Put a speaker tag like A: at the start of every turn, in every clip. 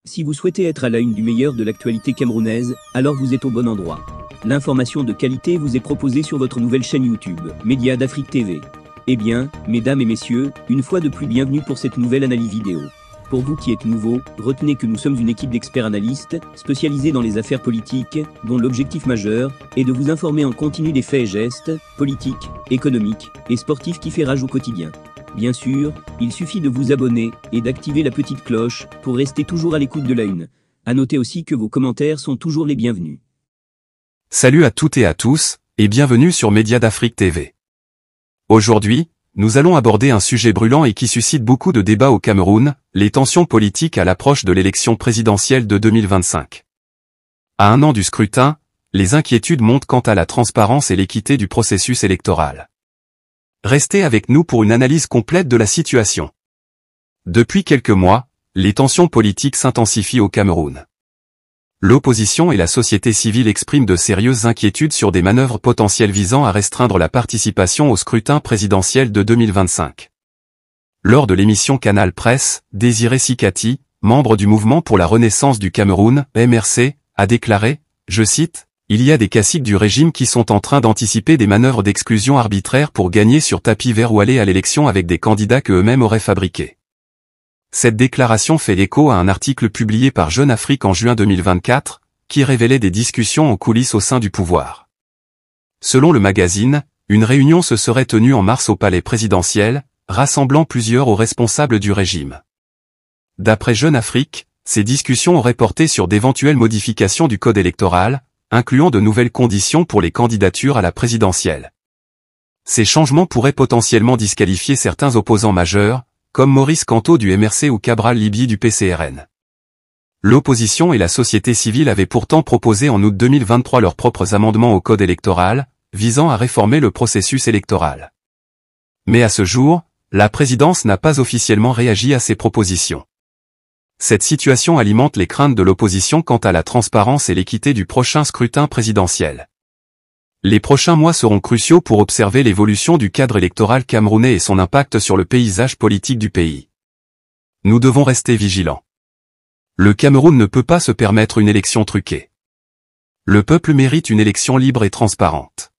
A: Si vous souhaitez être à la une du meilleur de l'actualité camerounaise, alors vous êtes au bon endroit. L'information de qualité vous est proposée sur votre nouvelle chaîne YouTube, Média d'Afrique TV. Eh bien, mesdames et messieurs, une fois de plus bienvenue pour cette nouvelle analyse vidéo. Pour vous qui êtes nouveaux, retenez que nous sommes une équipe d'experts analystes, spécialisés dans les affaires politiques, dont l'objectif majeur est de vous informer en continu des faits et gestes, politiques, économiques et sportifs qui fait rage au quotidien. Bien sûr, il suffit de vous abonner et d'activer la petite cloche pour rester toujours à l'écoute de la une. À noter aussi que vos commentaires sont toujours les bienvenus.
B: Salut à toutes et à tous, et bienvenue sur Média d'Afrique TV. Aujourd'hui, nous allons aborder un sujet brûlant et qui suscite beaucoup de débats au Cameroun, les tensions politiques à l'approche de l'élection présidentielle de 2025. À un an du scrutin, les inquiétudes montent quant à la transparence et l'équité du processus électoral. Restez avec nous pour une analyse complète de la situation. Depuis quelques mois, les tensions politiques s'intensifient au Cameroun. L'opposition et la société civile expriment de sérieuses inquiétudes sur des manœuvres potentielles visant à restreindre la participation au scrutin présidentiel de 2025. Lors de l'émission Canal Presse, Désiré Sikati, membre du Mouvement pour la Renaissance du Cameroun, MRC, a déclaré, je cite, « Il y a des caciques du régime qui sont en train d'anticiper des manœuvres d'exclusion arbitraire pour gagner sur tapis vert ou aller à l'élection avec des candidats que eux-mêmes auraient fabriqués. » Cette déclaration fait écho à un article publié par Jeune Afrique en juin 2024, qui révélait des discussions en coulisses au sein du pouvoir. Selon le magazine, une réunion se serait tenue en mars au palais présidentiel, rassemblant plusieurs hauts responsables du régime. D'après Jeune Afrique, ces discussions auraient porté sur d'éventuelles modifications du code électoral, incluant de nouvelles conditions pour les candidatures à la présidentielle. Ces changements pourraient potentiellement disqualifier certains opposants majeurs, comme Maurice Kanto du MRC ou Cabral Libye du PCRN. L'opposition et la société civile avaient pourtant proposé en août 2023 leurs propres amendements au code électoral, visant à réformer le processus électoral. Mais à ce jour, la présidence n'a pas officiellement réagi à ces propositions. Cette situation alimente les craintes de l'opposition quant à la transparence et l'équité du prochain scrutin présidentiel. Les prochains mois seront cruciaux pour observer l'évolution du cadre électoral camerounais et son impact sur le paysage politique du pays. Nous devons rester vigilants. Le Cameroun ne peut pas se permettre une élection truquée. Le peuple mérite une élection libre et transparente.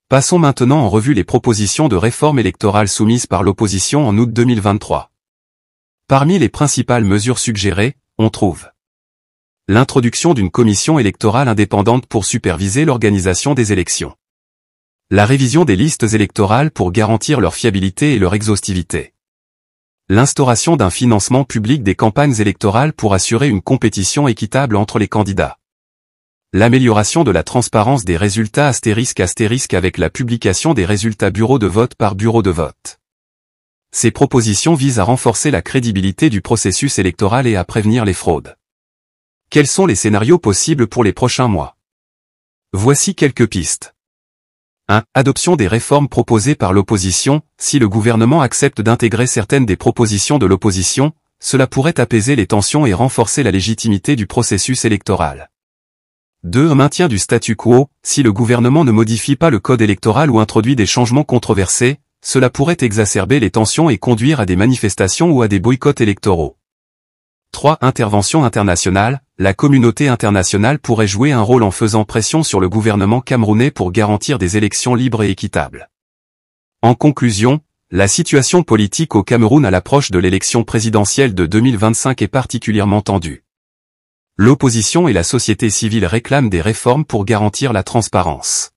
B: Passons maintenant en revue les propositions de réforme électorale soumises par l'opposition en août 2023. Parmi les principales mesures suggérées, on trouve l'introduction d'une commission électorale indépendante pour superviser l'organisation des élections. La révision des listes électorales pour garantir leur fiabilité et leur exhaustivité. L'instauration d'un financement public des campagnes électorales pour assurer une compétition équitable entre les candidats. L'amélioration de la transparence des résultats ** avec la publication des résultats bureau de vote par bureau de vote. Ces propositions visent à renforcer la crédibilité du processus électoral et à prévenir les fraudes. Quels sont les scénarios possibles pour les prochains mois? Voici quelques pistes. 1. Adoption des réformes proposées par l'opposition. Si le gouvernement accepte d'intégrer certaines des propositions de l'opposition, cela pourrait apaiser les tensions et renforcer la légitimité du processus électoral. 2. Maintien du statu quo. Si le gouvernement ne modifie pas le code électoral ou introduit des changements controversés, cela pourrait exacerber les tensions et conduire à des manifestations ou à des boycotts électoraux. 3. Intervention internationale. La communauté internationale pourrait jouer un rôle en faisant pression sur le gouvernement camerounais pour garantir des élections libres et équitables. En conclusion, la situation politique au Cameroun à l'approche de l'élection présidentielle de 2025 est particulièrement tendue. L'opposition et la société civile réclament des réformes pour garantir la transparence.